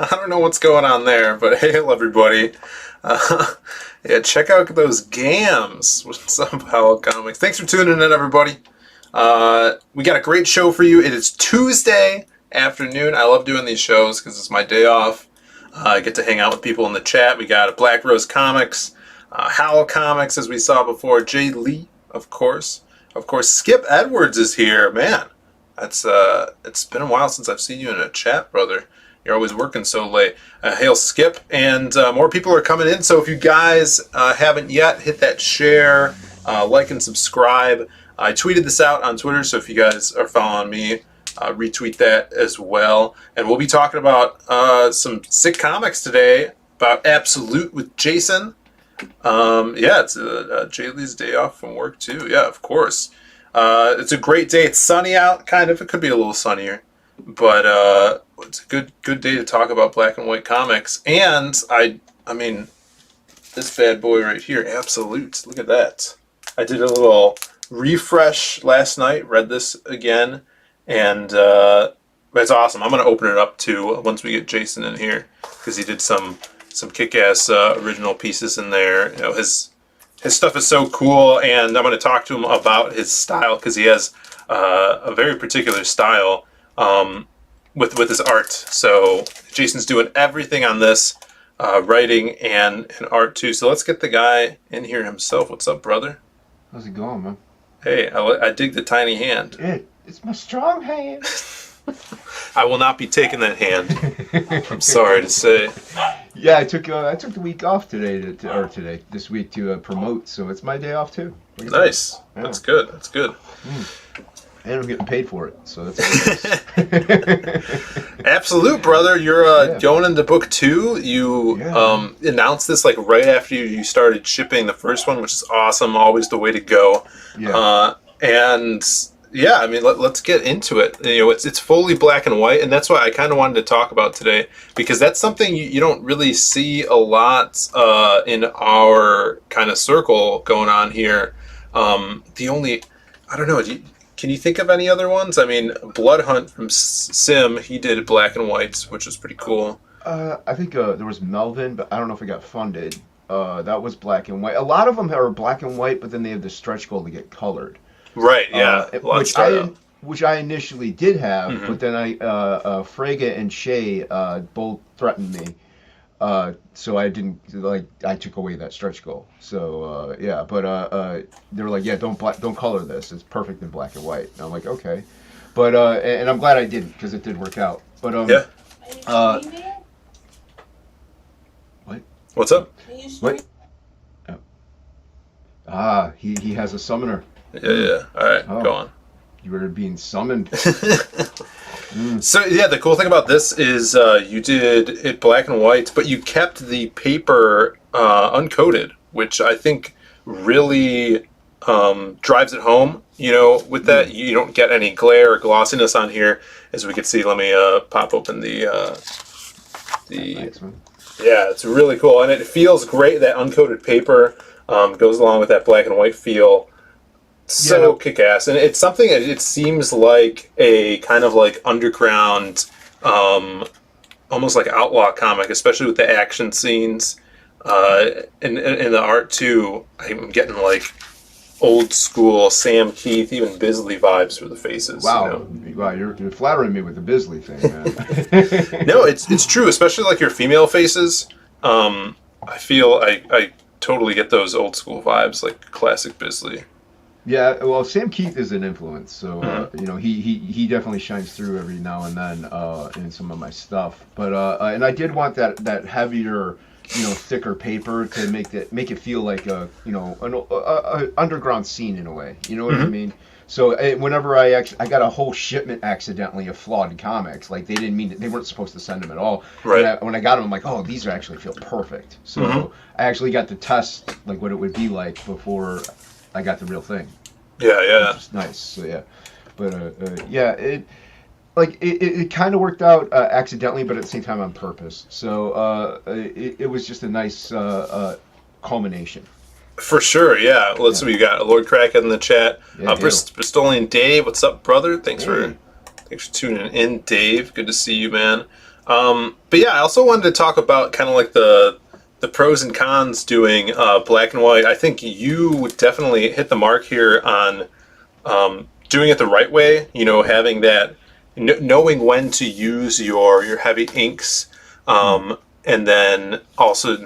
I don't know what's going on there, but hey, everybody. Yeah, check out those gams. What's up, Howell Comics? Thanks for tuning in, everybody. We got a great show for you. It is Tuesday afternoon. I love doing these shows because it's my day off. I get to hang out with people in the chat. We got Black Rose Comics, Howell Comics, as we saw before, Jay Lee, of course. Of course, Skip Edwards is here. Man, that's it's been a while since I've seen you in a chat, brother. You're always working so late. Hail Skip, and more people are coming in. So if you guys haven't yet, hit that share, like and subscribe. I tweeted this out on Twitter, so if you guys are following me, retweet that as well. And we'll be talking about some sick comics today, about Absolute with Jason. Yeah, it's Jay Lee's day off from work too. Yeah, of course. It's a great day. It's sunny out, kind of. It could be a little sunnier. But it's a good day to talk about black and white comics. And I mean, this bad boy right here, Absolute. Look at that. I did a little refresh last night, read this again, and it's awesome. I'm going to open it up too once we get Jason in here, because he did some kick-ass original pieces in there. You know, his stuff is so cool, and I'm going to talk to him about his style, because he has a very particular style with his art. So Jason's doing everything on this, writing and art too. So let's get the guy in here himself. What's up, brother? How's it going, man? Hey, I dig the tiny hand. It's my strong hand. I will not be taking that hand. I'm sorry to say. Yeah, I took the week off this week to promote. So it's my day off too. Nice. Yeah. That's good. That's good. And I'm getting paid for it, so that's nice. Absolute, brother. You're going into book 2. You announced this like right after you started shipping the first one, which is awesome. Always the way to go. Yeah. And yeah, I mean, let's get into it. You know, it's fully black and white, and that's why I kind of wanted to talk about today, because that's something you don't really see a lot in our kind of circle going on here. I don't know. Can you think of any other ones? I mean, Blood Hunt from Sim, he did black and whites, which was pretty cool. I think there was Melvin, but I don't know if it got funded. That was black and white. A lot of them are black and white, but then they have the stretch goal to get colored. Right, yeah. Which I initially did have, but then Frege and Shay both threatened me. So I didn't, I took away that stretch goal. So but they were like, yeah, don't color this. It's perfect in black and white. And I'm like, okay, but and I'm glad I didn't, because it did work out. But what? What's up? What? He has a summoner. Yeah. All right, go Oh, on. you were being summoned. So yeah, the cool thing about this is you did it black and white, but you kept the paper uncoated, which I think really drives it home. With that, you don't get any glare or glossiness on here, as we can see. Let me pop open the. Thanks, man. Yeah, it's really cool, and it feels great. That uncoated paper goes along with that black and white feel. So kick-ass, and it's something. It seems like a kind of like underground, almost like outlaw comic, especially with the action scenes, and the art too. I'm getting like old school Sam Keith, even Bisley vibes for the faces. Wow, wow, you're flattering me with the Bisley thing, man. No, it's true, especially like your female faces. I feel I totally get those old school vibes, like classic Bisley. Yeah, well, Sam Keith is an influence, so he definitely shines through every now and then in some of my stuff. But and I did want that heavier, thicker paper to make it feel like a underground scene in a way. You know what I mean? So whenever I got a whole shipment accidentally of flawed comics, like they weren't supposed to send them at all. Right. And when I got them, I'm like, oh, these actually feel perfect. So I actually got to test like what it would be like before I got the real thing. Yeah. Which is nice. So yeah, but yeah, it kind of worked out accidentally, but at the same time on purpose. So it was just a nice culmination. For sure, yeah. Let's see what you got. Lord Kraken in the chat. Yeah, Bristolian Dave, what's up, brother? Thanks Hey. for tuning in, Dave. Good to see you, man. But yeah, I also wanted to talk about kind of like the pros and cons doing black and white. I think you would definitely hit the mark here on doing it the right way. Having that, knowing when to use your heavy inks, and then also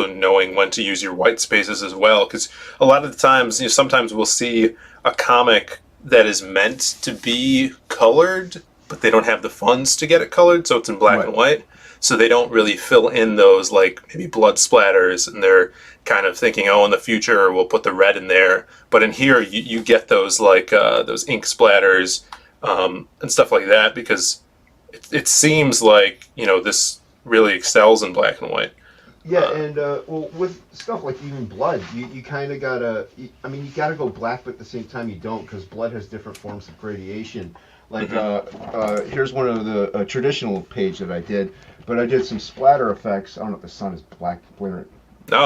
knowing when to use your white spaces as well. Because a lot of the times, sometimes we'll see a comic that is meant to be colored, but they don't have the funds to get it colored, so it's in black and white. So they don't really fill in those like maybe blood splatters, and they're kind of thinking, oh, in the future we'll put the red in there. But in here you get those like those ink splatters and stuff like that, because it seems like this really excels in black and white. Yeah, and well, with stuff like even blood, you kind of gotta. You gotta go black, but at the same time you don't, because blood has different forms of gradation. Like here's one of the traditional page that I did, but I did some splatter effects. I don't know if the sun is black. No,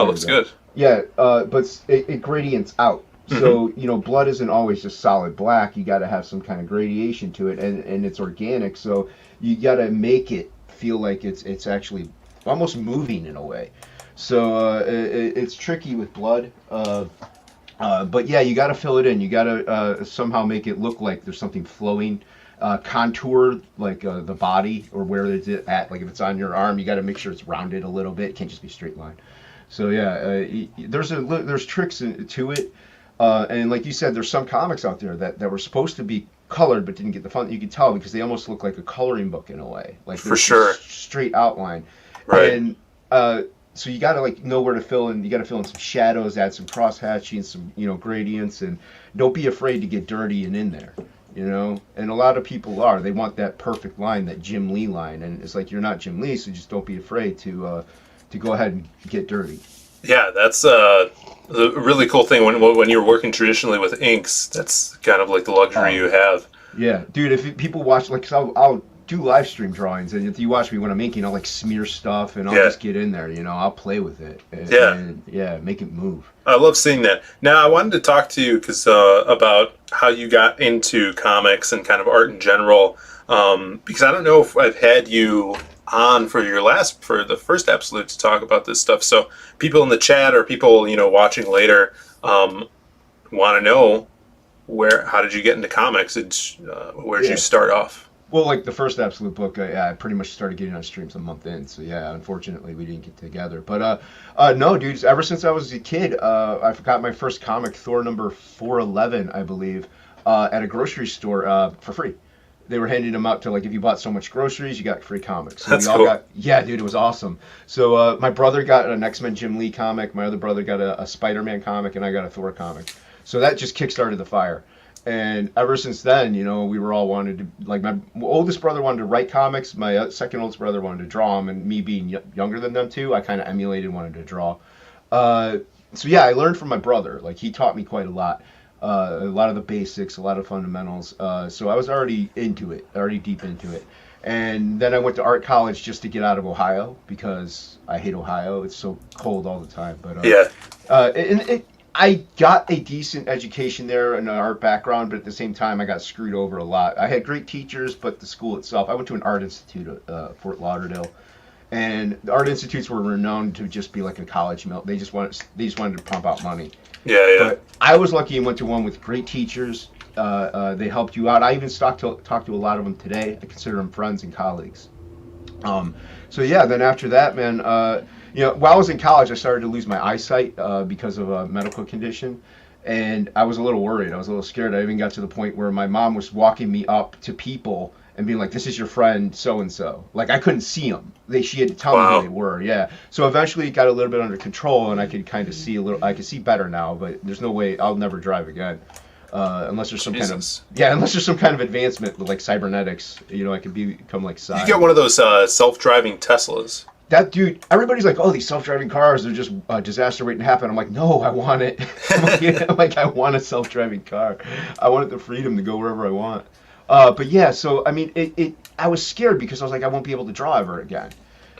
it looks good. Yeah, but it gradients out. So blood isn't always just solid black. You got to have some kind of gradation to it, and it's organic. So you got to make it feel like it's actually almost moving in a way. So it's tricky with blood. But yeah, you got to fill it in. You got to somehow make it look like there's something flowing. Contour like the body or where it's at. Like if it's on your arm, you got to make sure it's rounded a little bit. It can't just be straight line. So yeah, there's tricks to it. And like you said, there's some comics out there that were supposed to be colored but didn't get the fun. You can tell because they almost look like a coloring book in a way. Like for sure, straight outline. Right. And so you got to like know where to fill in. You got to fill in some shadows, add some cross hatching, some gradients, and don't be afraid to get dirty and in there. And a lot of people are. They want that perfect line, that Jim Lee line, and it's like you're not Jim Lee, so just don't be afraid to go ahead and get dirty. Yeah, that's the really cool thing when you're working traditionally with inks. That's kind of like the luxury you have. Yeah, dude. If people watch, like, cause I'll do live stream drawings, and if you watch me when I'm inking, I'll like smear stuff, and I'll just get in there. I'll play with it. And make it move. I love seeing that. Now, I wanted to talk to you about how you got into comics and kind of art in general, because I don't know if I've had you on for the first Absolute to talk about this stuff. So people in the chat or people watching later want to know how did you get into comics? Where did you start off? Well, like the first Absolute book, I pretty much started getting on streams a month in. So yeah, unfortunately we didn't get together. But no, dudes, ever since I was a kid, I got my first comic, Thor number 411, I believe, at a grocery store for free. they were handing them out to, like, if you bought so much groceries, you got free comics. So That's we all cool. yeah, dude, it was awesome. So my brother got an X-Men Jim Lee comic, my other brother got a Spider-Man comic, and I got a Thor comic. So that just kickstarted the fire. And ever since then, you know, we were all wanted to, like, my oldest brother wanted to write comics, my second oldest brother wanted to draw them, and me being younger than them too, I kind of emulated and wanted to draw. So yeah, I learned from my brother. Like, he taught me quite a lot of the basics, a lot of fundamentals. So I was already into it, already deep into it. And then I went to art college just to get out of Ohio because I hate Ohio. It's so cold all the time. But I got a decent education there and an art background, but at the same time, I got screwed over a lot. I had great teachers, but the school itself, I went to an art institute at Fort Lauderdale. And the art institutes were renowned to just be like a college mill. They just wanted to pump out money. Yeah. But I was lucky and went to one with great teachers. They helped you out. I even talk to a lot of them today. I consider them friends and colleagues. So yeah, then after that, man, you know, while I was in college, I started to lose my eyesight because of a medical condition. And I was a little worried. I was a little scared. I even got to the point where my mom was walking me up to people and being like, "This is your friend so-and-so." Like, I couldn't see them. She had to tell me who they were, yeah. So eventually it got a little bit under control, and I could kind of see I could see better now, but there's no way, I'll never drive again. Unless there's some kind of advancement with, like, cybernetics, you know, I could become like You get one of those self-driving Teslas. That dude, everybody's like, "Oh, these self-driving cars, they're just a disaster waiting to happen." I'm like, "No, I want it." I'm like, I want a self-driving car. I wanted the freedom to go wherever I want. But yeah, so I mean, I was scared because I was like, I won't be able to drive ever again.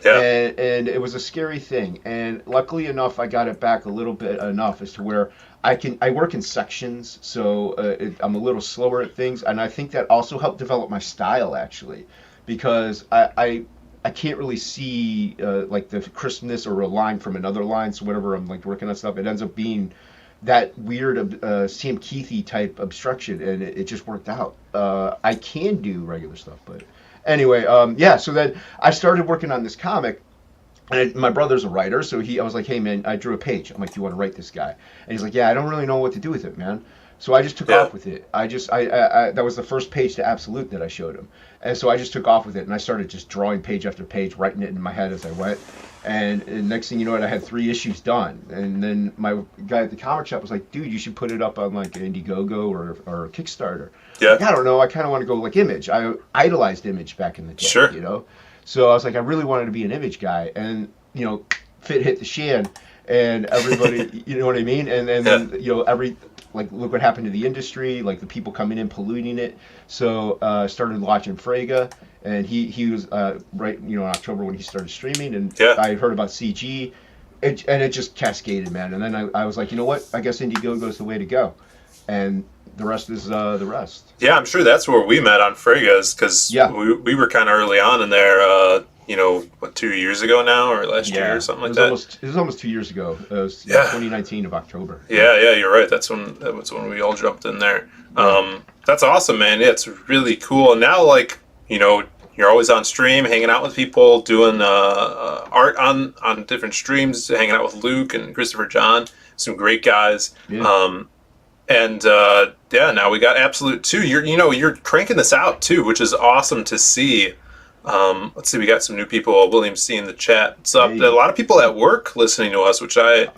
Yeah. And it was a scary thing. And luckily enough, I got it back a little bit enough as to where I work in sections, so I'm a little slower at things, and I think that also helped develop my style, actually, because I can't really see like the crispness or a line from another line. So whenever I'm like working on stuff, it ends up being that weird Sam Keithy type obstruction, and it just worked out. I can do regular stuff, but anyway, yeah. So then I started working on this comic. And my brother's a writer, so I was like, "Hey man, I drew a page." I'm like, "Do you want to write this guy?" And he's like, "Yeah, I don't really know what to do with it, man." So I just took off with it. I that was the first page to Absolute that I showed him, and so I just took off with it, and I started just drawing page after page, writing it in my head as I went. And next thing you know, I had 3 issues done. And then my guy at the comic shop was like, "Dude, you should put it up on like Indiegogo or Kickstarter." Yeah. Like, I don't know. I kind of want to go like Image. I idolized Image back in the day. Sure. You know. So I was like, I really wanted to be an Image guy, and you know, fit hit the shan, and everybody, you know what I mean? And then you know, like, look what happened to the industry, like the people coming in polluting it. So started watching Frege, and he was right, you know, in October when he started streaming, and I heard about CG, and it just cascaded, man. And then I was like, you know what? I guess Indiegogo is the way to go, and the rest is the rest. Yeah, I'm sure that's where we met on Frege's, because we were kind of early on in there. You know, what, 2 years ago now, or last year, or something like that? It was almost 2 years ago. It was 2019 of October. Yeah, you're right. That was when we all jumped in there. That's awesome, man. Yeah, it's really cool. And now, like, you know, you're always on stream, hanging out with people, doing art on different streams, hanging out with Luke and Christopher John, some great guys. Yeah. Now we got Absolute 2. You're cranking this out too, which is awesome to see. Let's see, we got some new people. William C in the chat. What's up? Hey. A lot of people at work listening to us, which I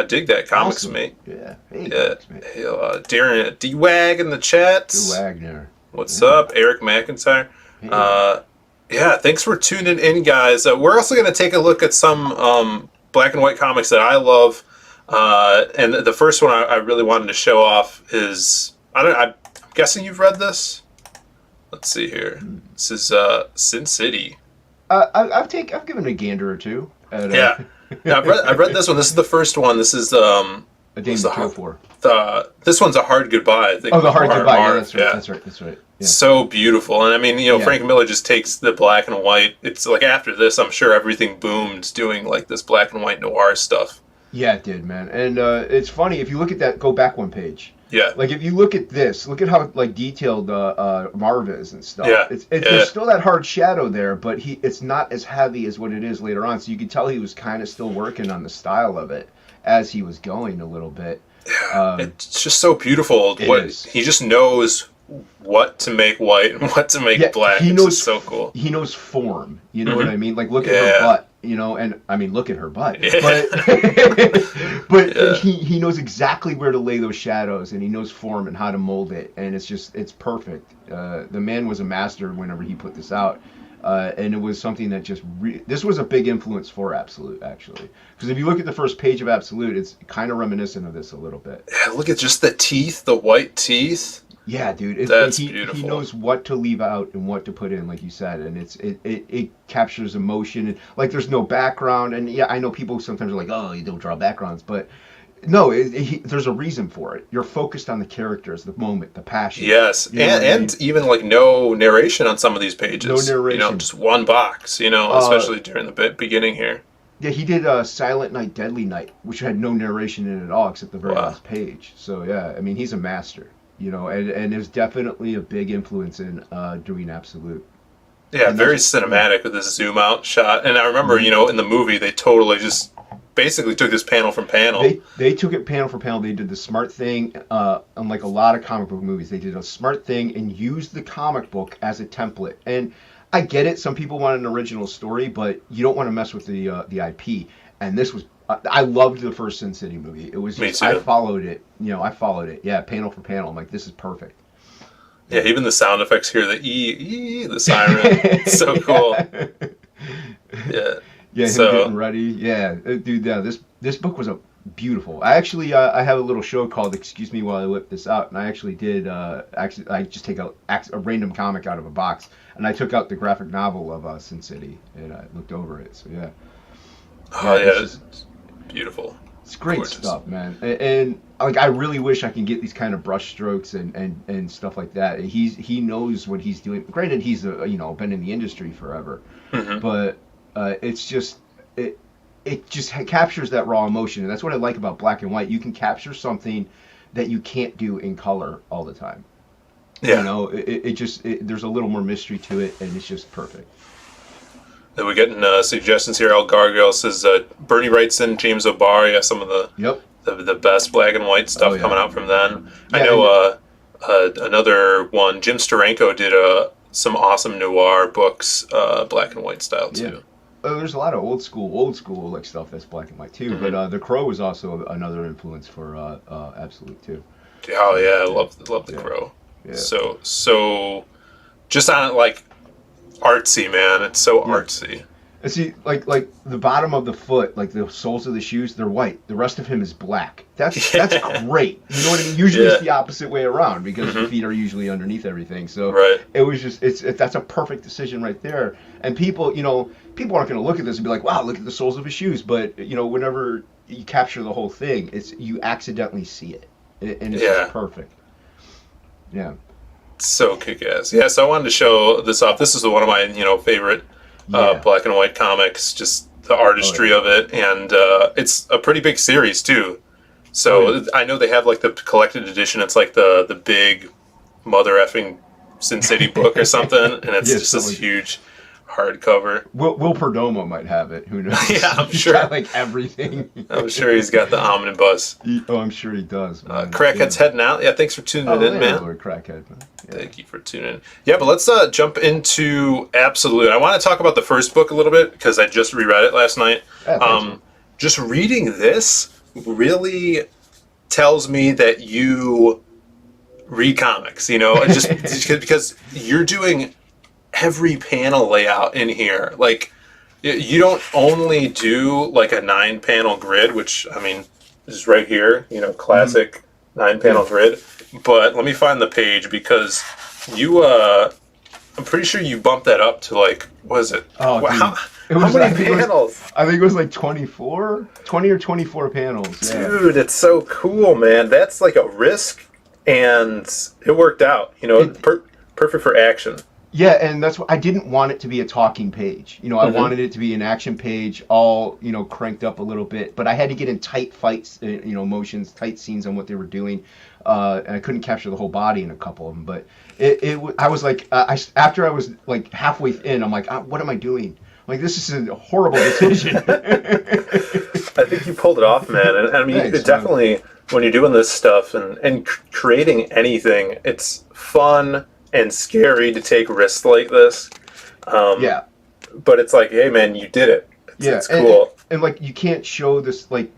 dig that. Comics awesome. Mate. Yeah. Hey, Darren D-Wag in the chat. D-Wagner. What's up? Eric McIntyre. Hey. Thanks for tuning in, guys. We're also going to take a look at some black and white comics that I love. And the first one I really wanted to show off is, I'm guessing you've read this? Let's see here. This is Sin City. I've given it a gander or two. Yeah, I've read this one. This is the first one. This is A Dame to Kill For. This one's A Hard Goodbye. I think. Oh, The Hard Goodbye. Yeah, that's right. Yeah. So beautiful. And I mean, you know, Frank Miller just takes the black and white. It's like after this, I'm sure everything boomed doing like this black and white noir stuff. Yeah, it did, man. And it's funny if you look at that. Go back one page. Yeah. Like if you look at this, look at how like detailed Marv is and stuff. Yeah. There's still that hard shadow there, but it's not as heavy as what it is later on. So you can tell he was kind of still working on the style of it as he was going a little bit. It's just so beautiful. He just knows what to make white and what to make black. He It's knows just so cool. He knows form. You know Mhm. what I mean? Like, look at her butt. You know, and I mean, look at her butt. Yeah. But Yeah. he knows exactly where to lay those shadows, and he knows form and how to mold it, and it's perfect. The man was a master whenever he put this out. And it was something that just this was a big influence for Absolute, actually, because if you look at the first page of Absolute, it's kind of reminiscent of this a little bit. Yeah, look at just the teeth, the white teeth. Yeah, dude, That's he beautiful. He knows what to leave out and what to put in, like you said, and it captures emotion, and like there's no background, and yeah, I know people sometimes are like, oh, you don't draw backgrounds, but no, there's a reason for it. You're focused on the characters, the moment, the passion. Yes, You know what I mean? and even like no narration on some of these pages. No narration. You know, just one box. You know, especially during the beginning here. Yeah, he did Silent Night, Deadly Night, which had no narration in it at all except the very last page. So yeah, I mean, he's a master, you know, and there's definitely a big influence in doing Absolute. Yeah, And very that's- cinematic with this zoom out shot. And I remember, you know, in the movie, they totally just basically took this panel from panel. They took it panel for panel. They did the smart thing, unlike a lot of comic book movies. They did a smart thing and used the comic book as a template. And I get it. Some people want an original story, but you don't want to mess with the IP. And this was, I loved the first Sin City movie. It was just, Me too. I followed it. You know, I followed it. Yeah, panel for panel. I'm like, this is perfect. Yeah, even the sound effects here, the siren, it's so cool. Yeah. Yeah, him So- getting ready. Yeah, dude. Yeah, this book was beautiful. I actually I have a little show called "Excuse Me While I Whip This Out," and I actually did. I just take a random comic out of a box, and I took out the graphic novel of Sin City, and I looked over it. So yeah. Oh yeah, it's it's beautiful. It's great Gorgeous. stuff, man. And like I really wish I can get these kind of brush strokes and stuff like that. He knows what he's doing. Granted, he's been in the industry forever, Mhm. but it's just it just captures that raw emotion, and that's what I like about black and white. You can capture something that you can't do in color all the time. Yeah. You know, there's a little more mystery to it, and it's just perfect. Then we're getting suggestions here. Al Gargoyle says Bernie Wrightson, James O'Barr, yeah, some of Yep. the best black and white stuff Oh, yeah. coming out from then. I Yeah, know another one, Jim Steranko did some awesome noir books, black and white style too. Yeah. There's a lot of old school like stuff that's black and white too. Mhm. But The Crow was also another influence for Absolute too. Oh yeah, I love the Yeah. Crow. Yeah. So just on it like artsy, man. It's so Yeah. artsy. And see, like the bottom of the foot, like the soles of the shoes, they're white. The rest of him is black. That's great. You know what I mean? Usually Yeah. it's the opposite way around because the Mhm. feet are usually underneath everything. So Right. it was just that's a perfect decision right there. And people aren't going to look at this and be like, wow, look at the soles of his shoes. But whenever you capture the whole thing, you accidentally see it, and it's Yeah. just perfect. Yeah. So kick-ass. Yeah, so I wanted to show this off. This is one of my, favorite Yeah. black and white comics, just the artistry of it, and it's a pretty big series too. So Oh, yeah. I know they have like the collected edition. It's like the big mother effing Sin City book or something, and it's Yeah, just this something. huge hardcover. Will Perdomo might have it. Who knows? Yeah, I'm He's sure. got, like everything. I'm sure he's got the omnibus. I'm sure he does. Man. Crackhead's heading out. Yeah, thanks for tuning in, yeah, man. Lord Crackhead, man. Yeah. Thank you for tuning in. Yeah, but let's jump into Absolute. I want to talk about the first book a little bit because I just reread it last night. Yeah, thanks, Just reading this really tells me that you read comics, just because you're doing every panel layout in here. Like, you don't only do like a 9-panel grid, which, I mean, is right here, classic 9-panel grid. But let me find the page because you, I'm pretty sure you bumped that up to like, what is it? Oh, dude. How It was many like- it was- panels? I think it was like 20 or 24 panels. Yeah. Dude, it's so cool, man. That's like a risk, and it worked out. Perfect for action. Yeah, and that's what I didn't want it to be a talking page. I Mhm. wanted it to be an action page, all cranked up a little bit. But I had to get in tight fights, motions, tight scenes on what they were doing, and I couldn't capture the whole body in a couple of them. But I was like, after I was like halfway in, I'm like, what am I doing? Like, this is a horrible decision. I think you pulled it off, man. And I mean, Thanks, it definitely, when you're doing this stuff and creating anything, it's fun and scary to take risks like this. Yeah. But it's like, hey, man, you did it. It's cool. And like you can't show this like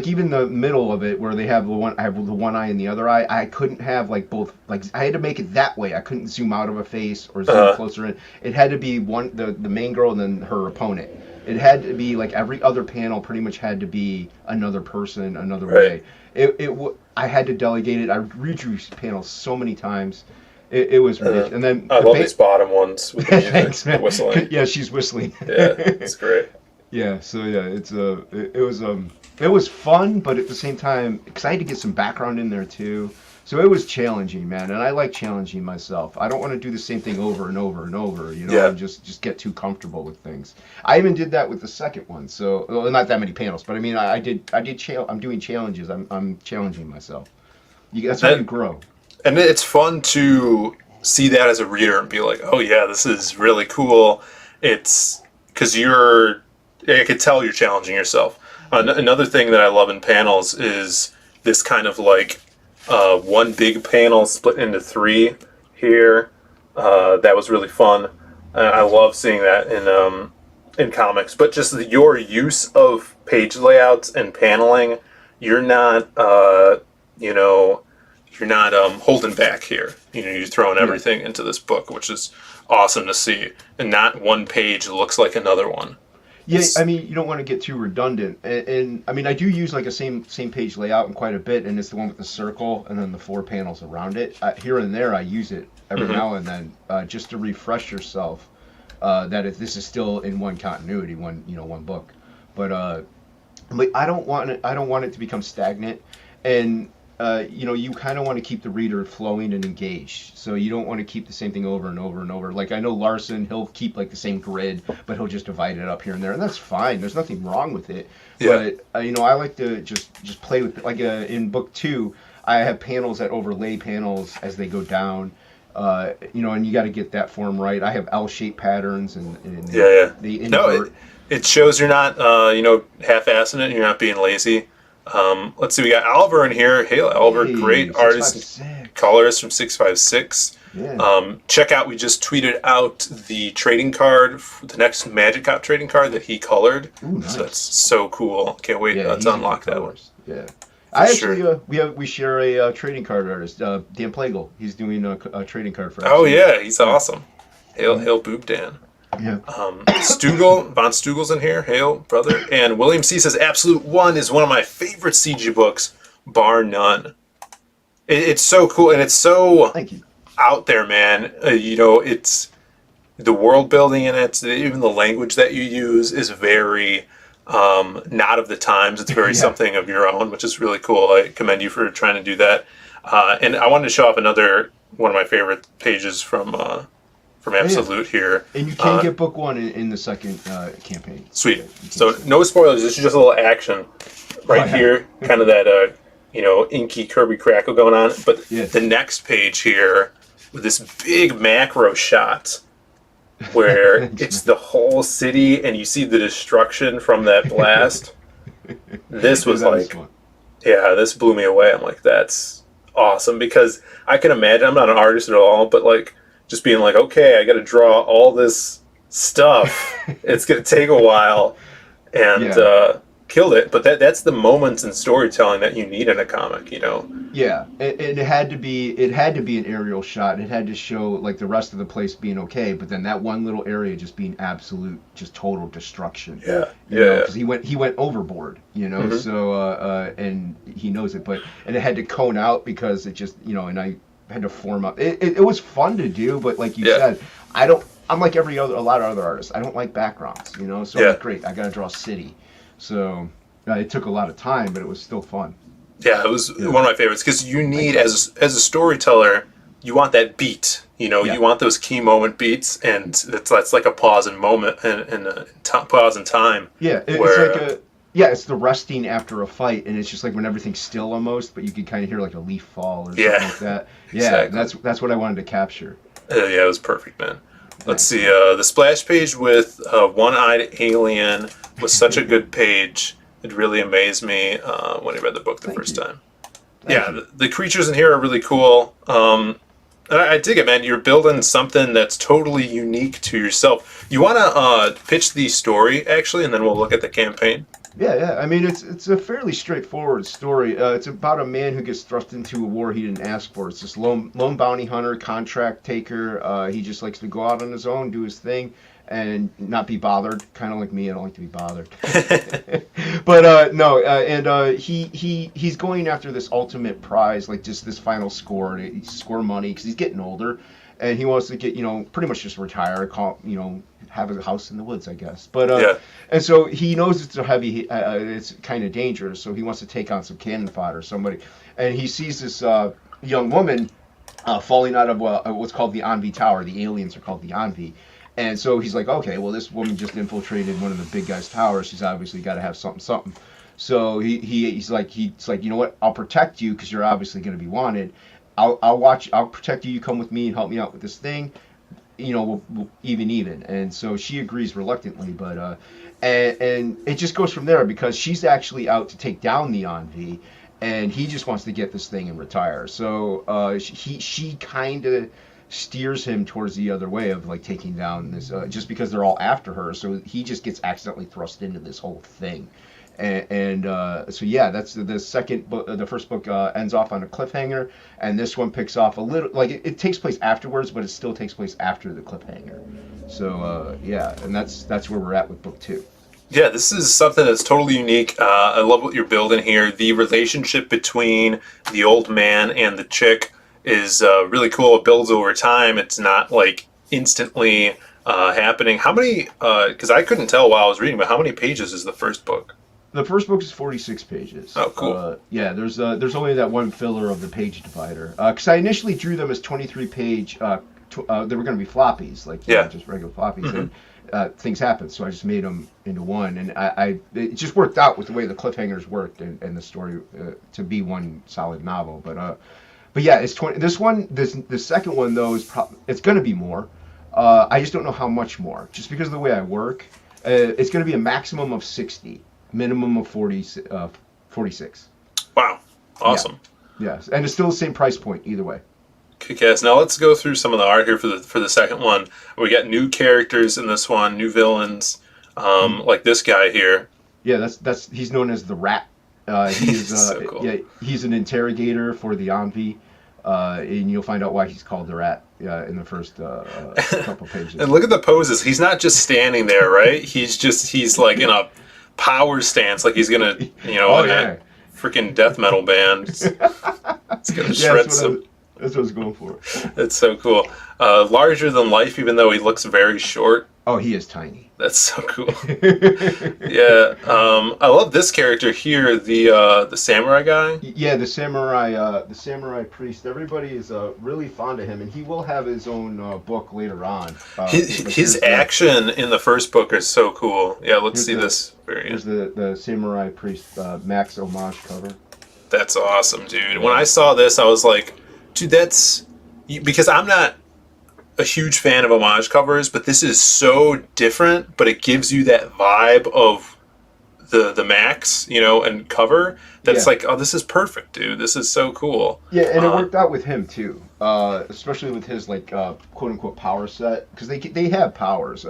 even the middle of it where they have I have the one eye and the other eye. I couldn't have like both, like I had to make it that way. I couldn't zoom out of a face or zoom closer in. It had to be the main girl and then her opponent. It had to be like every other panel pretty much had to be another person, another way. I had to delegate it. I redrew panels so many times. It was ridiculous. And then I love these bottom ones with the music, thanks, man. the whistling. Yeah, she's whistling. Yeah, it's great. Yeah, so yeah, it was fun, but at the same time, because I had to get some background in there too, so it was challenging, man. And I like challenging myself. I don't want to do the same thing over and over and over, and just get too comfortable with things. I even did that with the second one, so well, not that many panels, but I mean, I'm doing challenges. I'm challenging myself. That's how you grow. And it's fun to see that as a reader and be like, oh yeah, this is really cool. It's because I could tell you're challenging yourself. Another thing that I love in panels is this kind of like one big panel split into three here. That was really fun. I love seeing that in comics. But just your use of page layouts and paneling, you're not holding back here. You're throwing everything into this book, which is awesome to see. And not one page looks like another one. Yeah, I mean, you don't want to get too redundant, and I mean, I do use like a same page layout in quite a bit, and it's the one with the circle and then the 4 panels around it. Here and there, I use it every now and then just to refresh yourself that this is still in one continuity, one book. But I don't want it to become stagnant, and you kind of want to keep the reader flowing and engaged. So you don't want to keep the same thing over and over and over. Like I know Larson, he'll keep like the same grid, but he'll just divide it up here and there, and that's fine. There's nothing wrong with it. Yeah. But I like to just play with it. Like in book 2, I have panels that overlay panels as they go down. And you got to get that form right. I have L-shaped patterns and they invert. No, it shows you're not half-assing it and you're not being lazy. Let's see, we got Oliver in here. Hey, Oliver, great artist, colorist from 656. Yeah. Check out, we just tweeted out the trading card, the next Magic Cop trading card that he colored. Ooh, nice. So that's so cool. Can't wait to unlock that one. Yeah. We share a trading card artist, Dan Plagle. He's doing a trading card for us. Oh yeah, he's awesome. Hail Boob Dan. Yeah. Stugel, Von Stugel's in here. Hail, brother. And William C. says, Absolute One is one of my favorite CG books, bar none. It's so cool, and it's so out there, man. It's the world building in it, even the language that you use is very not of the times. It's very something of your own, which is really cool. I commend you for trying to do that. And I wanted to show off another one of my favorite pages from Absolute here. And you can get book 1 in the second campaign. Sweet. So no spoilers. This is just a little action here. Kind of that, inky Kirby crackle going on. But the next page here with this big macro shot where it's the whole city and you see the destruction from that blast. This was this blew me away. I'm like, that's awesome, because I can imagine, I'm not an artist at all, but like, just being like, okay, I got to draw all this stuff. It's going to take a while, and killed it. But that's the moments in storytelling that you need in a comic, Yeah, and it had to be an aerial shot. It had to show like the rest of the place being okay, but then that one little area just being absolute, just total destruction. Yeah, because he went overboard, So and he knows it, and it had to cone out because it just, and I had to form up. It was fun to do, but like you said, I'm like a lot of other artists. I don't like backgrounds, So like, great, I got to draw city. So it took a lot of time, but it was still fun. Yeah, it was one of my favorites, because you need, as a storyteller, you want that beat. You want those key moment beats, and that's like a pause in moment and a pause in time. Yeah, it's the resting after a fight, and it's just like when everything's still almost, but you can kind of hear like a leaf fall or something like that. Yeah, exactly. That's what I wanted to capture. It was perfect, man. Let's see, the splash page with One-Eyed Alien was such a good page. It really amazed me when I read the book the Thank first you. time. Thank Yeah, you. the creatures in here are really cool. And I dig it, man. You're building something that's totally unique to yourself. You want to pitch the story, actually, and then we'll look at the campaign? Yeah, yeah. I mean, it's a fairly straightforward story. It's about a man who gets thrust into a war he didn't ask for. It's this lone bounty hunter, contract taker. He just likes to go out on his own, do his thing, and not be bothered. Kind of like me, I don't like to be bothered. But no, and he's going after this ultimate prize, like just this final score, to score money because he's getting older, and he wants to get pretty much just retire, have a house in the woods, I guess. But Yeah. and so he knows it's a heavy, it's kind of dangerous, so he wants to take on some cannon fodder, somebody, and he sees this young woman falling out of what's called the Envy Tower. The aliens are called the Envy. And so he's like, okay, well, this woman just infiltrated one of the big guy's towers. She's obviously got to have something, something. So he's like, you know what? I'll protect you because you're obviously going to be wanted. I'll protect you. You come with me and help me out with this thing. We'll even. And so she agrees reluctantly, but and it just goes from there because she's actually out to take down the Envy, and he just wants to get this thing and retire. So she kind of steers him towards the other way of like taking down this, just because they're all after her. So he just gets accidentally thrust into this whole thing. So yeah, that's the second book. The first book ends off on a cliffhanger, and this one picks off a little like it takes place afterwards, but it still takes place after the cliffhanger. So yeah, and that's where we're at with book 2. Yeah, this is something that's totally unique. I love what you're building here. The relationship between the old man and the chick is really cool. It builds over time. It's not like instantly happening. How many, because I couldn't tell while I was reading, but how many pages is the first book? The first book is 46 pages. Oh, cool. Yeah, there's only that one filler of the page divider. Because I initially drew them as 23 page. They were going to be floppies, like just regular floppies. Mm-hmm. And things happened, so I just made them into one, and it just worked out with the way the cliffhangers worked and the story to be one solid novel. But yeah, it's 20. The second one though it's going to be more. I just don't know how much more, just because of the way I work. It's going to be a maximum of 60. Minimum of 46. Wow. Awesome. Yeah. Yes. And it's still the same price point either way. Kick-ass. Now let's go through some of the art here for the second one. We got new characters in this one, new villains, like this guy here. Yeah, that's he's known as the Rat. He is so cool. Yeah, he's an interrogator for the Envy. And you'll find out why he's called the Rat in the first couple pages. And look at the poses. He's not just standing there, right? He's like in a power stance, like he's gonna, a freaking death metal band. It's gonna shred some. That's what I was going for. That's so cool. Larger than life, even though he looks very short. Oh, he is tiny. That's so cool. Yeah, I love this character here, the samurai guy. Yeah, the samurai priest. Everybody is really fond of him, and he will have his own book later on. His action in the first book is so cool. Yeah, let's see this variant. Here's the samurai priest Max homage cover. That's awesome, dude. When I saw this, I was like, dude, that's because I'm not a huge fan of homage covers, but this is so different, but it gives you that vibe of the Max, and cover that it's like, oh, this is perfect, dude. This is so cool. Yeah, and it worked out with him too, especially with his quote unquote power set, because they have powers.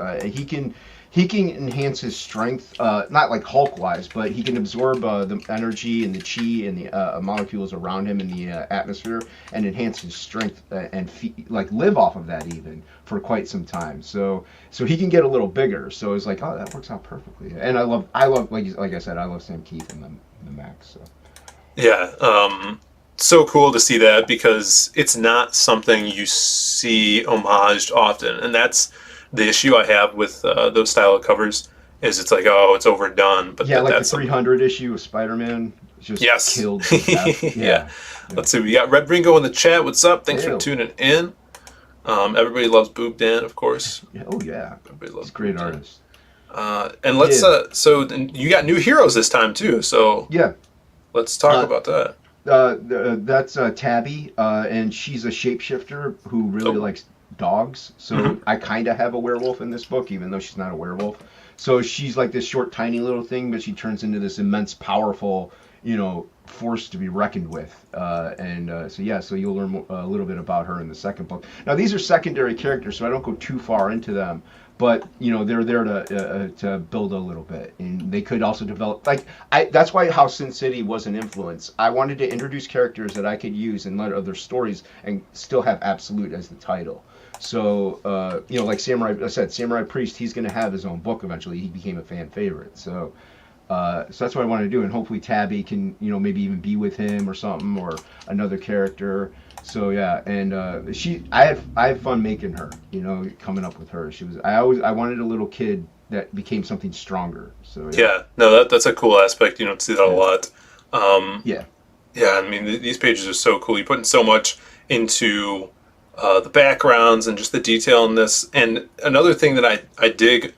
He can enhance his strength, not like Hulk-wise, but he can absorb the energy and the chi and the molecules around him in the atmosphere and enhance his strength and live off of that even for quite some time. So he can get a little bigger. So it's like, oh, that works out perfectly. And I love like I said, I love Sam Keith and the Max. So. Yeah, so cool to see that because it's not something you see homaged often, and that's the issue I have with those style of covers is it's like, oh, it's overdone. But yeah, like the 300 issue of Spider-Man just killed. Yeah. Let's see. We got Red Ringo in the chat. What's up? Thanks for tuning in. Everybody loves Boob Dan, of course. Oh yeah, everybody loves. He's a great artist. And let's so you got new heroes this time too. So yeah, let's talk about that. That's Tabby, and she's a shapeshifter who really likes dogs. So I kind of have a werewolf in this book, even though she's not a werewolf. So she's like this short, tiny little thing, but she turns into this immense, powerful, force to be reckoned with. So you'll learn a little bit about her in the second book. Now these are secondary characters, so I don't go too far into them. But they're there to build a little bit, and they could also develop. That's why how Sin City was an influence. I wanted to introduce characters that I could use and let other stories, and still have Absolute as the title. So like Samurai, I said, Samurai Priest, he's going to have his own book eventually. He became a fan favorite. So that's what I wanted to do, and hopefully Tabby can maybe even be with him or something, or another character. So yeah, and I had fun making her, coming up with her. I wanted a little kid that became something stronger. So yeah, no, that's a cool aspect. You don't see that a lot. Yeah. I mean, these pages are so cool. You're putting so much into the backgrounds and just the detail in this. And another thing that I dig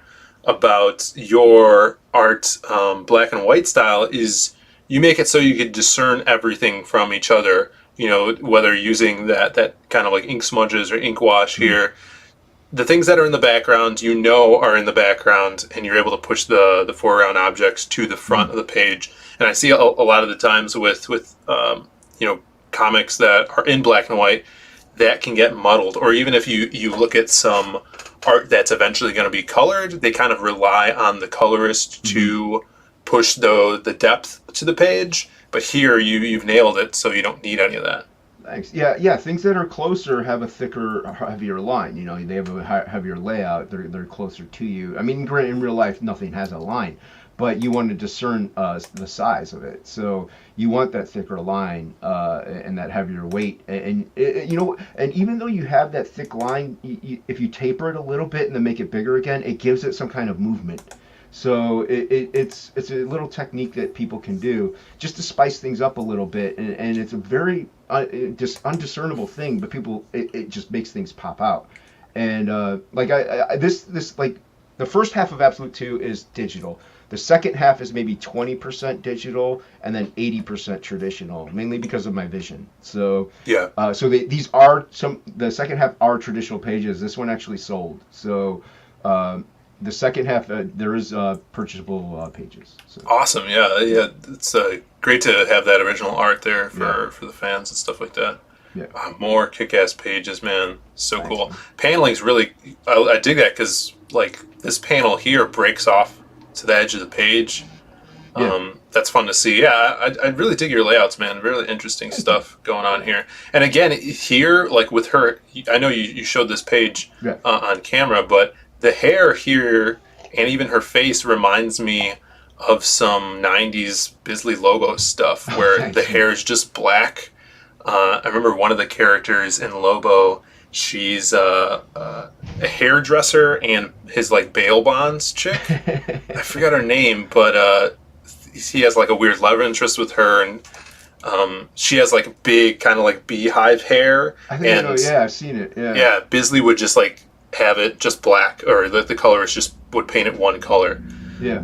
about your art, black and white style, is you make it so you can discern everything from each other. Whether using that kind of like ink smudges or ink wash here, the things that are in the background, are in the background, and you're able to push the foreground objects to the front of the page. And I see a lot of the times with comics that are in black and white, that can get muddled. Or even if you look at some art that's eventually going to be colored, they kind of rely on the colorist to push the depth to the page. But here you've nailed it, so you don't need any of that. Thanks. Yeah. Things that are closer have a thicker, heavier line. They have a heavier layout. They're closer to you. I mean, in real life, nothing has a line, but you want to discern the size of it. So you want that thicker line and that heavier weight. And even though you have that thick line, if you taper it a little bit and then make it bigger again, it gives it some kind of movement. So it's a little technique that people can do just to spice things up a little bit, and it's a very just undiscernible thing, but it just makes things pop out. And this like the first half of Absolute 2 is digital. The second half is maybe 20% digital and then 80% traditional, mainly because of my vision. So yeah. The second half are traditional pages. This one actually sold. So. The second half, there is purchasable pages. So. Awesome, yeah. It's great to have that original art there for the fans and stuff like that. Yeah. More kick-ass pages, man. So Thanks, cool. man. Paneling's really, I dig that because like this panel here breaks off to the edge of the page. Yeah. That's fun to see. Yeah, I really dig your layouts, man. Really interesting stuff going on here. And again, here, like with her, I know you showed this page on camera, but the hair here and even her face reminds me of some 90s Bisley Lobo stuff where the hair is just black. I remember one of the characters in Lobo, she's a hairdresser and his like bail bonds chick. I forgot her name, but he has like a weird love interest with her, and she has like big kind of like beehive hair. I think I've seen it. Yeah, Bisley would just like have it just black, or the colorist just would paint it one color. Yeah.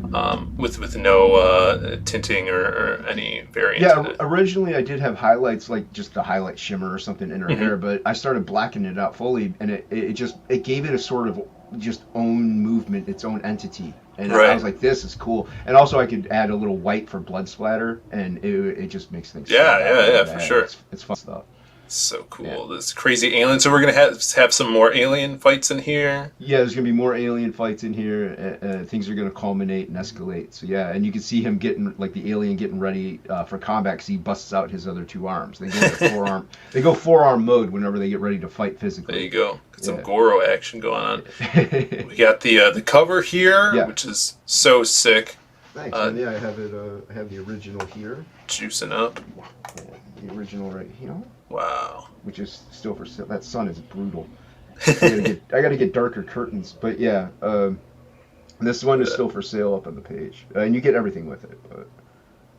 With no tinting or any variant. Yeah, originally I did have highlights, like just the highlight shimmer or something in her hair, but I started blackening it out fully, and it gave it a sort of just own movement, its own entity. And I was like, this is cool. And also I could add a little white for blood splatter, and it just makes things for sure. It's fun stuff. So cool. Yeah. This crazy alien. So we're going to have some more alien fights in here? Yeah, there's going to be more alien fights in here. Things are going to culminate and escalate. So yeah, and you can see him the alien getting ready for combat because he busts out his other two arms. They go forearm. They go forearm mode whenever they get ready to fight physically. There you go. Got some Goro action going on. We got the cover here, which is so sick. Thanks. And I have it. I have the original here. Juicing up. The original right here. Wow. Which is still for sale. That sun is brutal. I gotta get darker curtains. But yeah, this one is still for sale up on the page. And you get everything with it. But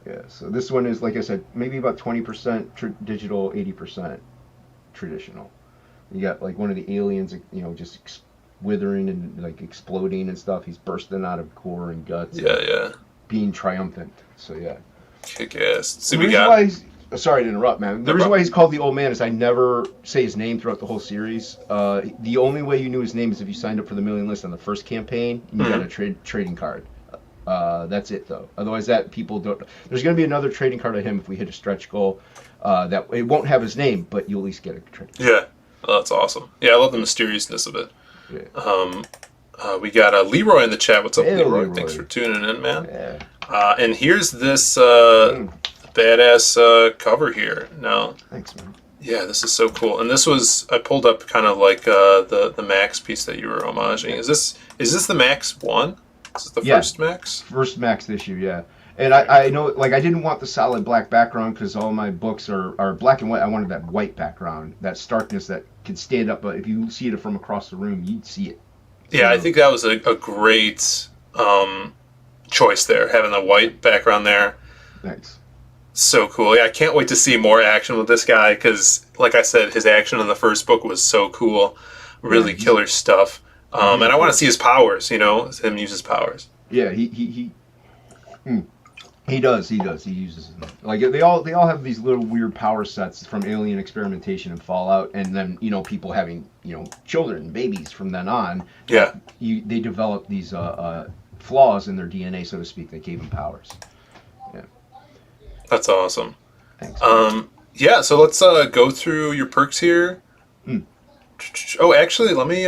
yeah, so this one is, like I said, maybe about 20% digital, 80% traditional. You got like one of the aliens, just withering and like exploding and stuff. He's bursting out of gore and guts. Yeah. Being triumphant. So yeah. Kick ass. So we got. Sorry to interrupt, man. The reason why he's called the Old Man is I never say his name throughout the whole series. The only way you knew his name is if you signed up for the mailing list on the first campaign and you got a trading card. That's it, though. Otherwise, that people don't. There's going to be another trading card of him if we hit a stretch goal. That it won't have his name, but you'll at least get a trading card. Yeah, oh, that's awesome. Yeah, I love the mysteriousness of it. Yeah. We got Leroy in the chat. What's up, Hey, Leroy? Thanks for tuning in, man. Yeah. And here's this badass cover here. Now, Thanks, man. yeah, this is so cool. And this was, I pulled up kind of like the Max piece that you were homaging. Is this the Max one? Is this the first Max? First Max issue, yeah. And I know, like, I didn't want the solid black background because all my books are black and white. I wanted that white background, that starkness that could stand up. But if you see it from across the room, you'd see it. So, yeah, I think that was a great choice there, having the white background there. Thanks. So cool. Yeah, I can't wait to see more action with this guy because, like I said, his action in the first book was so cool. Really killer stuff. And I want to see his powers, him use his powers. Yeah, he does. He uses them. Like they all have these little weird power sets from alien experimentation and Fallout, and then people having children, babies from then on. Yeah. They develop these flaws in their DNA, so to speak, that gave them powers. Yeah. That's awesome. Thanks. Yeah. So let's go through your perks here. Oh, actually, let me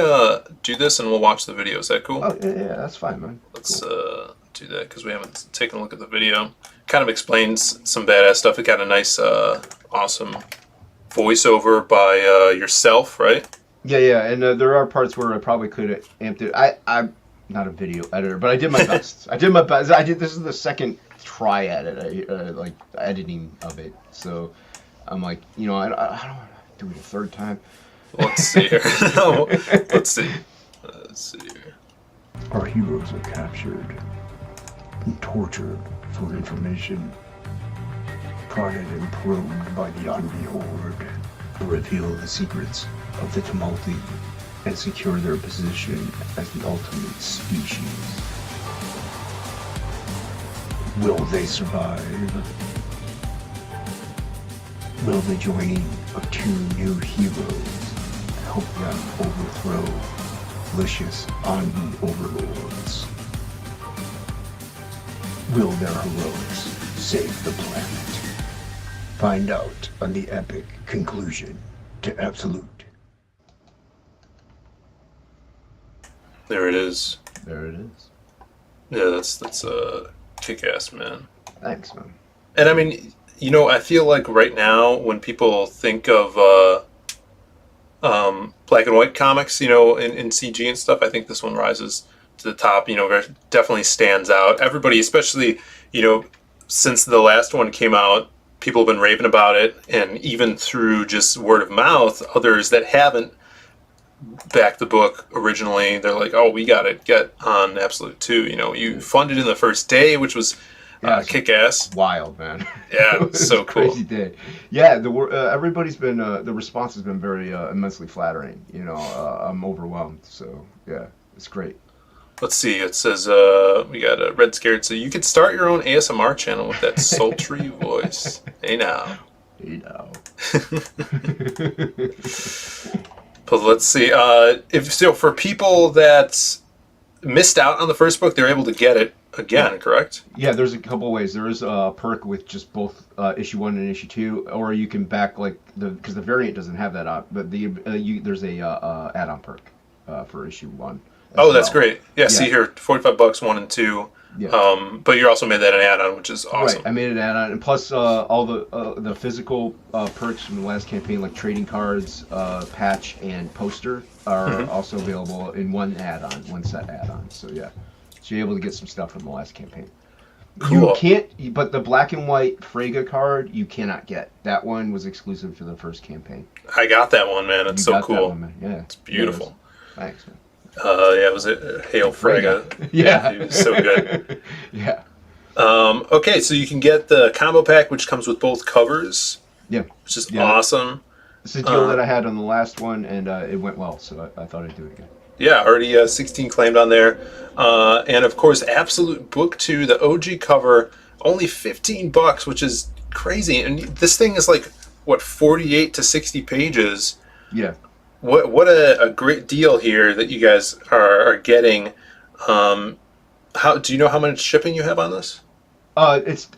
do this and we'll watch the video. Is that cool? Oh yeah, that's fine, man. Let's do that because we haven't taken a look at the video. Kind of explains some badass stuff. It got a nice, awesome voiceover by yourself, right? Yeah, and there are parts where I probably could have amped it. I'm not a video editor, but I did my best. This is the second try at it, like editing of it. So I'm like, I don't want to do it a third time. Let's see here. Let's see here. Our heroes are captured and tortured for information, prodded and probed by the enemy horde to reveal the secrets of the Tumulti and secure their position as the ultimate species. Will they survive? Will the joining of two new heroes help them overthrow vicious Andi overlords? Will their heroics save the planet? Find out on the epic conclusion to Absolute. There it is. There it is. Yeah, that's kick-ass, man. Thanks, man. And I mean, I feel like right now when people think of black and white comics, in CG and stuff, I think this one rises to the top. Definitely stands out. Everybody, especially since the last one came out, people have been raving about it, and even through just word of mouth, others that haven't backed the book originally, they're like, "Oh, we got to get on Absolute 2." You funded in the first day, which was kick-ass. Wild, man. Yeah, it was so cool. Crazy day. Yeah, everybody's been the response has been very immensely flattering. I'm overwhelmed. So yeah, it's great. Let's see. It says we got a Red Scared. So you could start your own ASMR channel with that sultry voice. Hey now. But let's see. For people that missed out on the first book, they're able to get it again, correct? Yeah, there's a couple ways. There is a perk with just both issue 1 and issue 2, or you can back because the variant doesn't have that on, but there's a add-on perk for issue 1. Oh, that's great. Yeah, see here, $45, 1 and 2. Yeah. But you also made that an add-on, which is awesome. Right, I made an add-on, and plus all the physical perks from the last campaign, like trading cards, patch, and poster, are also available in one set add-on. So yeah, so you're able to get some stuff from the last campaign. Cool. You can't, but the black and white Frege card you cannot get. That one was exclusive to the first campaign. I got that one, man. It's so cool. That one, man. Yeah, it's beautiful. Thanks, man. Yeah, was it Hail Frege? Yeah, it was so good. Yeah. Okay, so you can get the combo pack, which comes with both covers. Yeah, which is awesome. It's a deal that I had on the last one, and it went well, so I thought I'd do it again. Yeah, already 16 claimed on there, and of course, Absolute Book 2, the OG cover, only $15, which is crazy. And this thing is like, what, 48 to 60 pages. Yeah. What a great deal here that you guys are getting. How do you know how much shipping you have on this? It's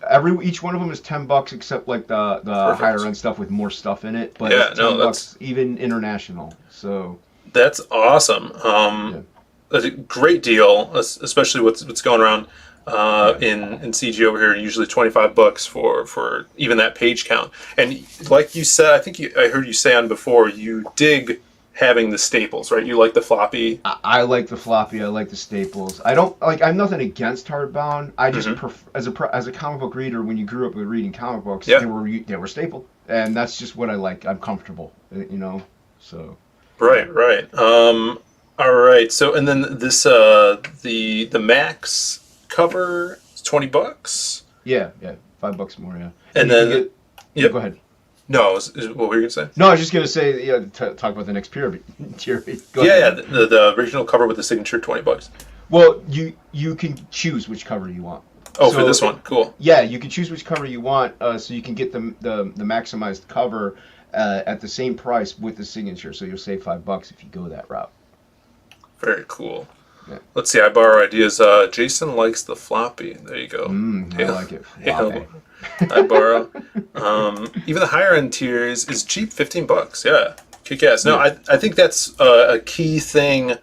each one of them is $10 except like the Perfect. higher end stuff with more stuff in it. But Yeah, it's no, $10 even international. So That's awesome. That's a great deal, especially what's going around in CG over here. Usually $25 for even that page count. And like you said, I think I heard you say on before, you dig having the staples, right? You like the floppy. I like the floppy. I like the staples. I don't like. I'm nothing against hardbound. I just as a comic book reader, when you grew up with reading comic books, Yeah. they were stapled, and that's just what I like. I'm comfortable, So Right. All right. So, and then this the Max cover is $20. yeah, $5 more. Yeah, And you then can yep. Go ahead. No, what were you gonna say? No, I was just gonna say, talk about the next period. Go Yeah, ahead. the original cover with the signature, $20. Well, you can choose which cover you want. Oh, for this one, cool. Yeah, you can choose which cover you want, so you can get the maximized cover at the same price with the signature. So you'll save $5 if you go that route. Very cool. Yeah. Let's see. I borrow ideas. Jason likes the floppy. There you go. I like it. Floppy. I borrow. Even the higher end tiers is cheap, $15. Yeah, kick ass. No, I think that's a key thing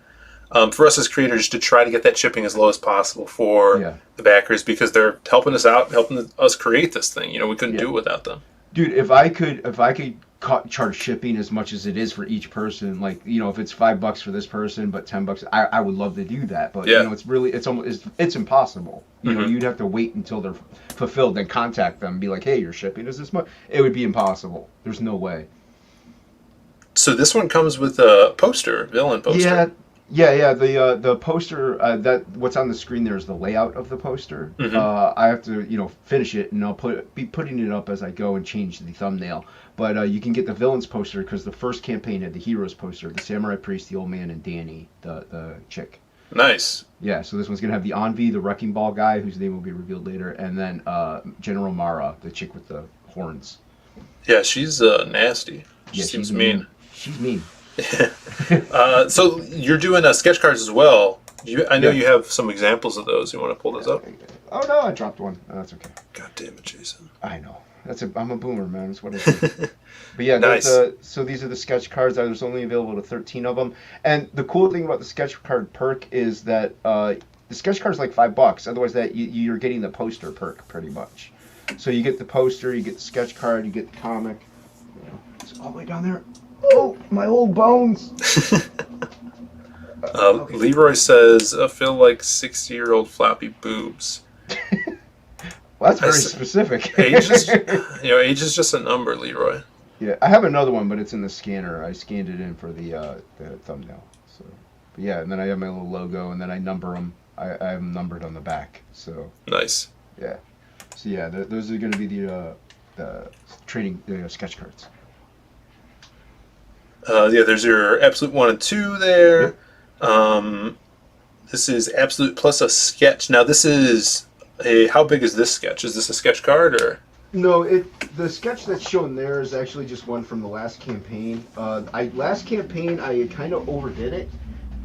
for us as creators to try to get that shipping as low as possible for the backers, because they're helping us out, helping us create this thing. We couldn't do it without them. Dude, if I could charge shipping as much as it is for each person, like if it's $5 for this person but $10, I would love to do that. But it's impossible. You'd have to wait until they're fulfilled, then contact them and be like, hey, your shipping is this much. It would be impossible. There's no way. So this one comes with a villain poster. Yeah. The poster that what's on the screen there is the layout of the poster. I have to finish it, and I'll be putting it up as I go and change the thumbnail. But you can get the villains poster because the first campaign had the heroes poster: the samurai priest, the old man, and Danny, the chick. Nice. Yeah. So this one's gonna have the Envy, the wrecking ball guy, whose name will be revealed later, and then General Mara, the chick with the horns. Yeah, she's nasty. She seems mean. She's mean. So you're doing sketch cards as well. I know you have some examples of those. You want to pull those up? Oh no, I dropped one. Oh, that's okay. God damn it, Jason. I know. I'm a boomer, man. That's what I do. But yeah, nice. So these are the sketch cards. There's only available to 13 of them. And the cool thing about the sketch card perk is that the sketch card's like $5. Otherwise, you're getting the poster perk pretty much. So you get the poster, you get the sketch card, you get the comic. It's all the way down there. Oh, my old bones. Okay. Leroy says, I feel like 60-year-old floppy boobs. Well, that's very specific. Age is just a number, Leroy. Yeah, I have another one, but it's in the scanner. I scanned it in for the thumbnail. So, but yeah, and then I have my little logo, and then I number them. I have them numbered on the back. So nice. Yeah. So yeah, those are going to be the sketch cards. There's your Absolute 1 and 2 there. Yep. This is Absolute plus a sketch. Now this is how big is this sketch? Is this a sketch card or? No, the sketch that's shown there is actually just one from the last campaign. Last campaign I kind of overdid it,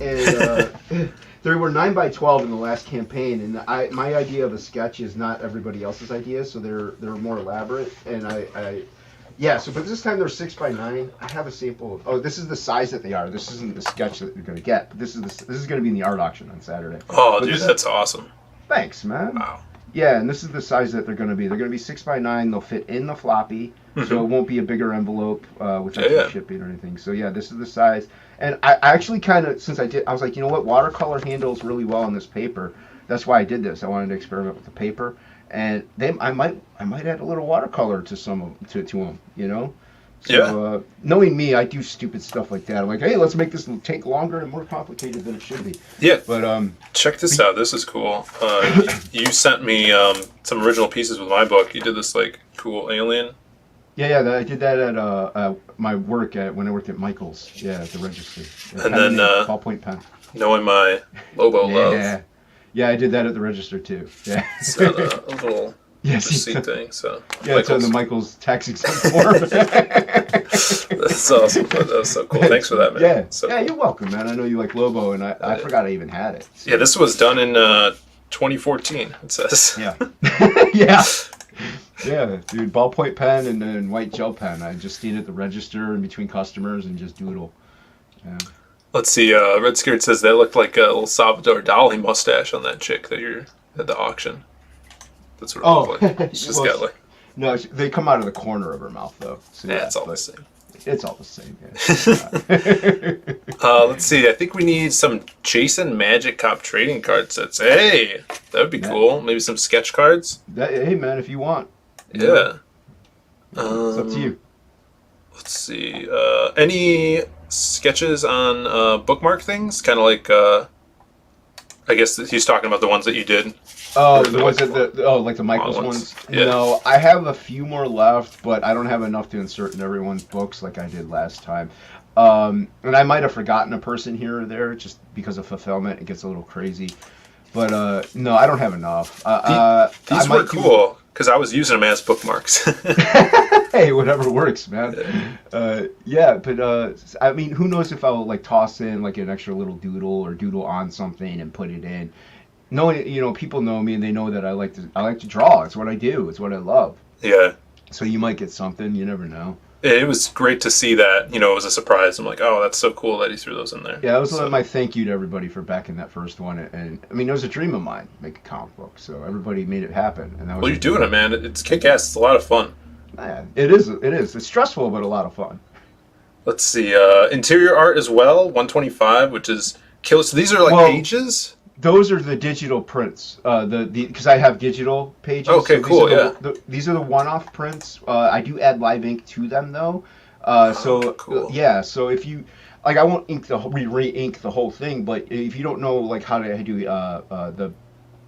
and there were 9x12 in the last campaign, and my idea of a sketch is not everybody else's idea, so they're more elaborate, and but this time they're 6x9. I have a sample. Oh, this is the size that they are. This isn't the sketch that you're gonna get. But this is gonna be in the art auction on Saturday. Oh, dude, that's awesome. Thanks, man. Wow. Yeah, and this is the size that they're gonna be. They're gonna be 6x9. They'll fit in the floppy, so it won't be a bigger envelope with extra shipping or anything. So yeah, this is the size. And I actually kind of, I was like, you know what, watercolor handles really well on this paper. That's why I did this. I wanted to experiment with the paper. And then I might add a little watercolor to them, So, knowing me, I do stupid stuff like that. I'm like, hey, let's make this take longer and more complicated than it should be. Yeah. But check this out. This is cool. You sent me some original pieces with my book. You did this cool alien. Yeah. I did that at my work when I worked at Michael's. Yeah, at the register. And then ballpoint pen. Knowing my Lobo love. Yeah, I did that at the register too. Yeah. It's got a little Yes, receipt thing. So yeah, it's on the Michael's tax exempt form. That's awesome. That was so cool. Thanks for that, man. Yeah, So yeah, cool. you're welcome, man. I know you like Lobo, and I forgot I even had it. So. Yeah, this was done in 2014. It says. Yeah, yeah, yeah, dude. Ballpoint pen and then white gel pen. I just stand at the register in between customers and just doodle. Yeah. Let's see. Red Scared says that looked like a little Salvador Dali mustache on that chick that you're at the auction. That's what it looked like. She's just got like. No, they come out of the corner of her mouth though. So yeah, it's all the same. It's all the same. Yeah. Let's see. I think we need some Jason Magic Cop trading card sets. Hey, that would be cool. Maybe some sketch cards. Hey, man, if you want. Yeah. It's up to you. Let's see. Any sketches on bookmark things? Kind of like. I guess he's talking about the ones that you did. Oh, the ones that like the Michaels ones. Yeah. No, I have a few more left, but I don't have enough to insert in everyone's books like I did last time. And I might have forgotten a person here or there just because of fulfillment. It gets a little crazy, but no, I don't have enough. These were cool because I was using them as bookmarks. Hey, whatever works, man. Yeah, but I mean, who knows if I'll like toss in like an extra little doodle or doodle on something and put it in. Knowing, people know me and they know that I like to draw. It's what I do. It's what I love. Yeah. So you might get something. You never know. It was great to see that. It was a surprise. I'm like, oh, that's so cool that he threw those in there. Yeah, that was my thank you to everybody for backing that first one. And I mean, it was a dream of mine, make a comic book. So everybody made it happen. And that was well, you're doing it, man. It's kick-ass. It's a lot of fun. Man, it is. It's stressful, but a lot of fun. Let's see. Interior art as well, 125, which is killer. So these are like pages? Those are the digital prints. Because I have digital pages. Okay, so cool. These are the one-off prints. I do add live ink to them though. Cool. Yeah. So if you like, I won't re-ink the whole thing. But if you don't know like how to do the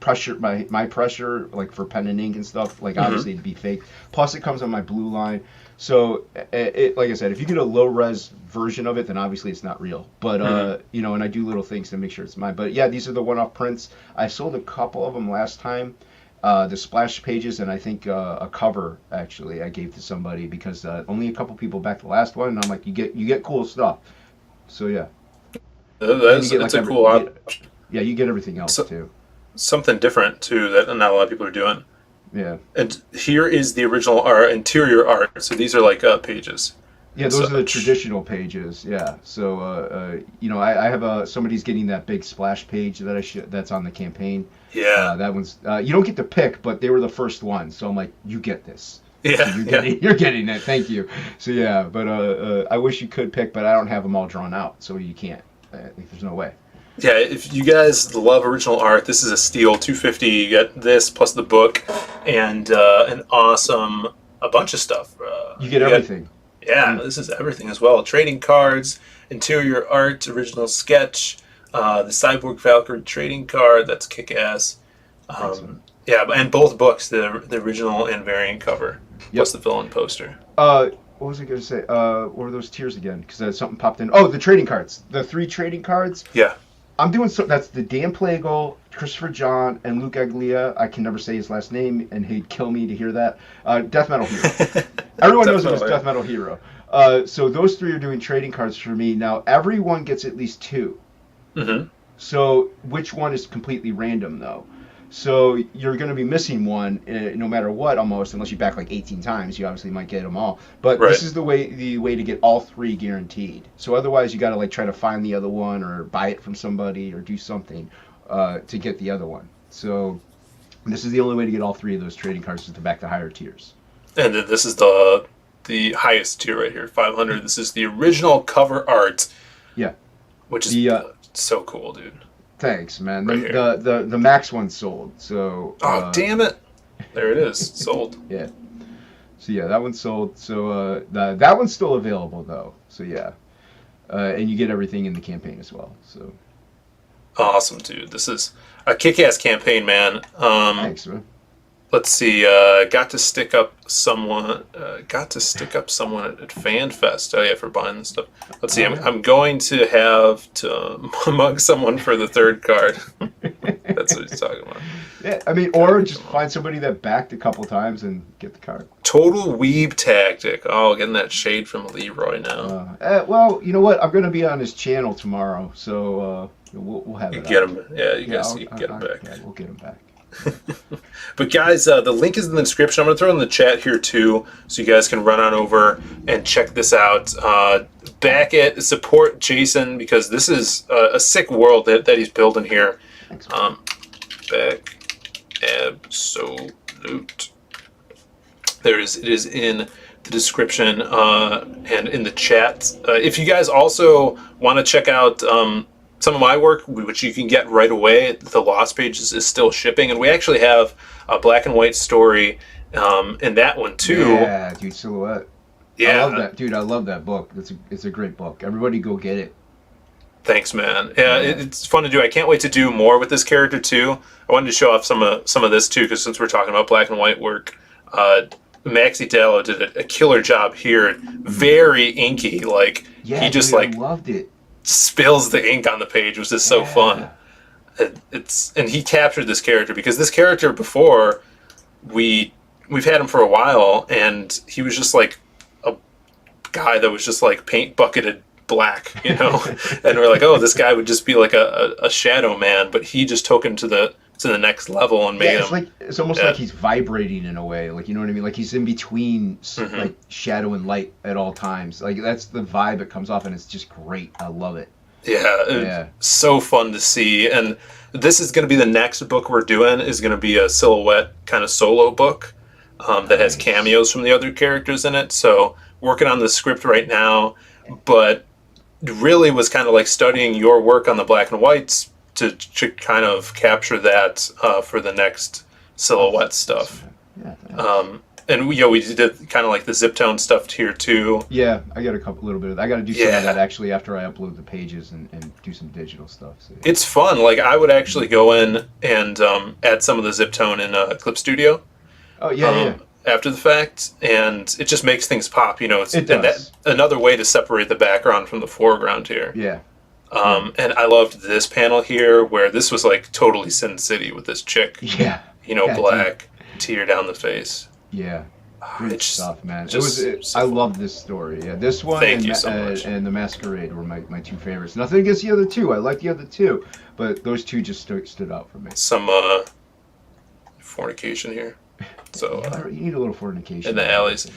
pressure, my pressure like for pen and ink and stuff, like obviously it'd be fake. Plus it comes on my blue line. So, like I said, if you get a low-res version of it, then obviously it's not real. But, and I do little things to make sure it's mine. But, yeah, these are the one-off prints. I sold a couple of them last time, the splash pages, and I think a cover, actually, I gave to somebody because only a couple people backed the last one, and I'm like, you get cool stuff. So, yeah. That's a cool option. Yeah, you get everything else, too. Something different, too, that not a lot of people are doing. Yeah. And here is the original art, interior art. So these are like pages. Yeah, those are the traditional pages. Yeah. So I have somebody's getting that big splash page that's on the campaign. Yeah. That one's you don't get to pick, but they were the first one. So I'm like, you get this. Yeah. So you're getting it. Thank you. So yeah, but I wish you could pick, but I don't have them all drawn out, so you can't. There's no way. Yeah, if you guys love original art, this is a steal. $250. You get this plus the book and a bunch of stuff. You get everything. This is everything as well. Trading cards, interior art, original sketch, the Cyborg Valkyrie trading card. That's kick-ass. And both books, the original and variant cover, plus the villain poster. What was I going to say? What were those tiers again? Because something popped in. Oh, the trading cards. The 3 trading cards. Yeah. I'm doing that's the Dan Plagle, Christopher John, and Luke Aglia. I can never say his last name, and he'd kill me to hear that. Death Metal Hero. Everyone knows it was Death Metal Hero. So those 3 are doing trading cards for me. Now, everyone gets at least 2. Mm-hmm. So which one is completely random, though? So you're going to be missing one no matter what, almost, unless you back like 18 times. You obviously might get them all. But This is the way to get all 3 guaranteed. So otherwise, you got to like try to find the other one or buy it from somebody or do something to get the other one. So this is the only way to get all 3 of those trading cards is to back the higher tiers. And then this is the highest tier right here, 500. This is the original cover art. Yeah. Which is so cool, dude. Thanks, man. Right the Max one sold. So. Damn it! There it is, sold. Yeah. So yeah, that one's sold. So that one's still available though. So yeah, and you get everything in the campaign as well. So. Awesome, dude. This is a kick-ass campaign, man. Thanks, man. Let's see. Got to stick up someone at FanFest. Oh yeah, for buying this stuff. Let's see. I'm going to have to mug someone for the 3rd card. That's what he's talking about. Yeah, I mean, or just find somebody that backed a couple times and get the card. Total weeb tactic. Oh, getting that shade from Leroy now. Well, you know what? I'm going to be on his channel tomorrow, so we'll have You it. get out. him. Yeah, you Yeah, guys you can get him back. Yeah, we'll get him back. But guys, the link is in the description. I'm going to throw it in the chat here too, so you guys can run on over and check this out. Back it, support Jason, because this is a sick world that he's building here. Thanks. Back absolute. It is in the description and in the chat. If you guys also want to check out some of my work, which you can get right away, the Lost Pages is still shipping, and we actually have a black and white story in that one too. Yeah, dude, Silhouette. Yeah, I love that, dude. I love that book. It's a great book. Everybody go get it. Thanks, man. Yeah, it's fun to do. I can't wait to do more with this character too. I wanted to show off some of this too, because since we're talking about black and white work, Maxi Dallo did a killer job here. Very inky, like Yeah, he just dude, I loved it. spills the ink on the page, which is so fun. And he captured this character, because this character before we've had him for a while, and he was just like a guy that was just like paint bucketed black, you know. And we're like, oh, this guy would just be like a shadow man, but he just took him to the next level and made him. It's almost like he's vibrating in a way, like, you know what I mean, like he's in between like shadow and light at all times. Like that's the vibe it comes off, and it's just great. I love it. Yeah. So fun to see. And this is going to be the next book we're doing, is going to be a Silhouette kind of solo book that has cameos from the other characters in it. So working on the script right now, but really was kind of like studying your work on the black and whites to kind of capture that for the next Silhouette stuff. Yeah. And we did kind of like the zip tone stuff here too. Yeah, I got little bit of. I got to do some of that actually after I upload the pages and do some digital stuff. So, yeah. It's fun. Like I would actually go in and add some of the zip tone in Clip Studio. Oh yeah. After the fact, and it just makes things pop. You know, It does. Another way to separate the background from the foreground here. Yeah. And I loved this panel here, where this was like totally Sin City with this chick. Yeah. You know, Yeah, black, tear down the face. Yeah. Great It's stuff, man. just I love this story. Yeah, this one Thank you so much. and the Masquerade were my two favorites. Nothing against the other two. I like the other two, but those two just stood out for me. Some fornication here. So You need a little fornication in the alleys.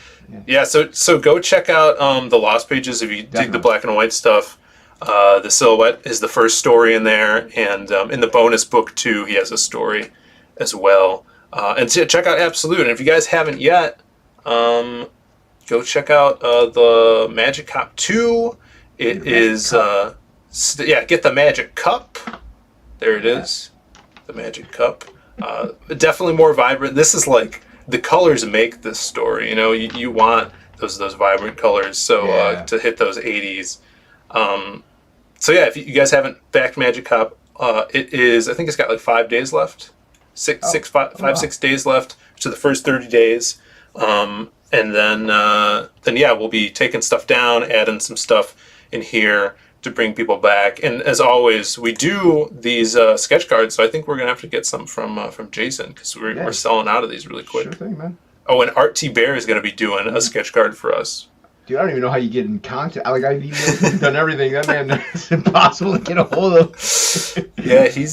Yeah. So go check out the Lost Pages if you dig the black and white stuff. The Silhouette is the first story in there, and in the bonus book too, he has a story as well. And check out Absolute. And if you guys haven't yet, go check out the Magic Cop 2. It is get the Magic Cup. There it is, the Magic Cup. Definitely more vibrant. This is like the colors make this story. You know, you want those vibrant colors. So to hit those 80s. So yeah, if you guys haven't backed Magic Cop, it is. I think it's got like 5 days left. 6 days left to the first 30 days. And then we'll be taking stuff down, adding some stuff in here to bring people back. And as always, we do these sketch cards, so I think we're gonna have to get some from Jason, because we're selling out of these really quick. Sure thing, man. Oh, and Art T. Bear is gonna be doing a sketch card for us. Dude, I don't even know how you get in contact. Like, I've emailed, done everything. That man, it's impossible to get a hold of. Yeah, he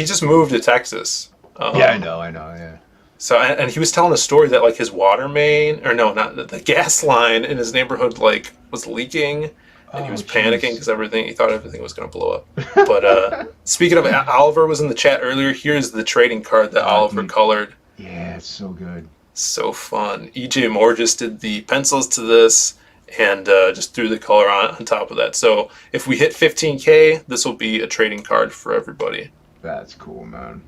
just moved to Texas. I know, yeah. So, and he was telling a story that like his water main, or no, not the gas line in his neighborhood, like was leaking, and he was panicking because he thought everything was going to blow up. But speaking of, Oliver was in the chat earlier. Here's the trading card that Oliver colored. Yeah, it's so good. So fun. EJ Moore just did the pencils to this, and just threw the color on top of that. So if we hit 15K, this will be a trading card for everybody. That's cool, man.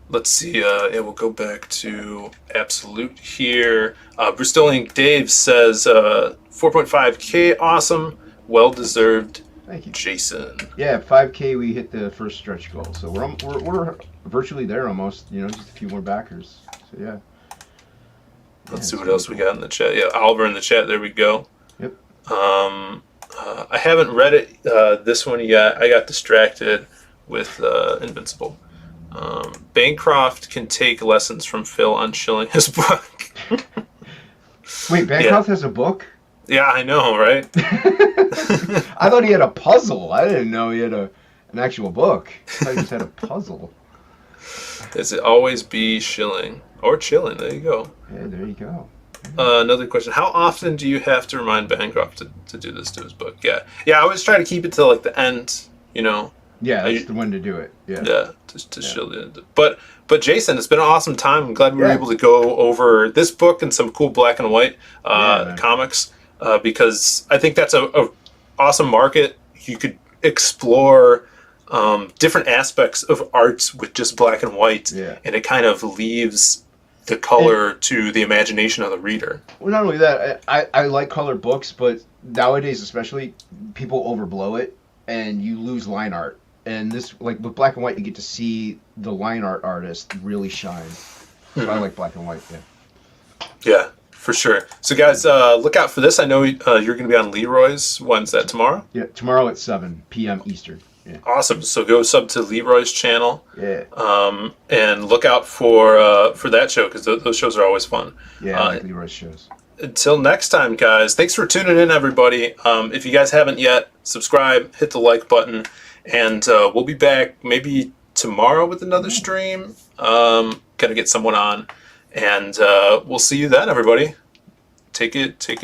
Let's see. We'll go back to Absolute here. Bristolian Dave says 4.5K, awesome, well deserved. Thank you, Jason. Yeah, 5K. We hit the first stretch goal, so we're virtually there almost. You know, just a few more backers. So yeah. Let's see what else we got in the chat. Yeah, Oliver in the chat. There we go. Yep. I haven't read it this one yet. I got distracted with Invincible. Bancroft can take lessons from Phil on shilling his book. Wait, Bancroft has a book? Yeah, I know, right? I thought he had a puzzle. I didn't know he had an actual book. I thought he just had a puzzle. Does it always be shilling or chilling? There you go. Yeah, there you go. Another question: how often do you have to remind Bancroft to do this to his book? Yeah. I always try to keep it to like the end. Yeah, that's the one to do it. Yeah. Yeah, to shield it. But Jason, it's been an awesome time. I'm glad we were able to go over this book and some cool black and white comics because I think that's a awesome market. You could explore different aspects of arts with just black and white, and it kind of leaves the color to the imagination of the reader. Well, not only that, I like colored books, but nowadays especially, people overblow it, and you lose line art. And this, like with black and white, you get to see the line art artist really shine. So I like black and white. Yeah, for sure. So guys, look out for this. I know you're going to be on Leroy's. When's that, tomorrow? Yeah, tomorrow at 7 p.m. Eastern. Yeah. Awesome. So go sub to Leroy's channel. Yeah. And look out for that show because those shows are always fun. Yeah, I like Leroy's shows. Until next time, guys. Thanks for tuning in, everybody. If you guys haven't yet, subscribe, hit the like button, and we'll be back maybe tomorrow with another stream. Gonna get someone on, and we'll see you then, everybody. Take it easy.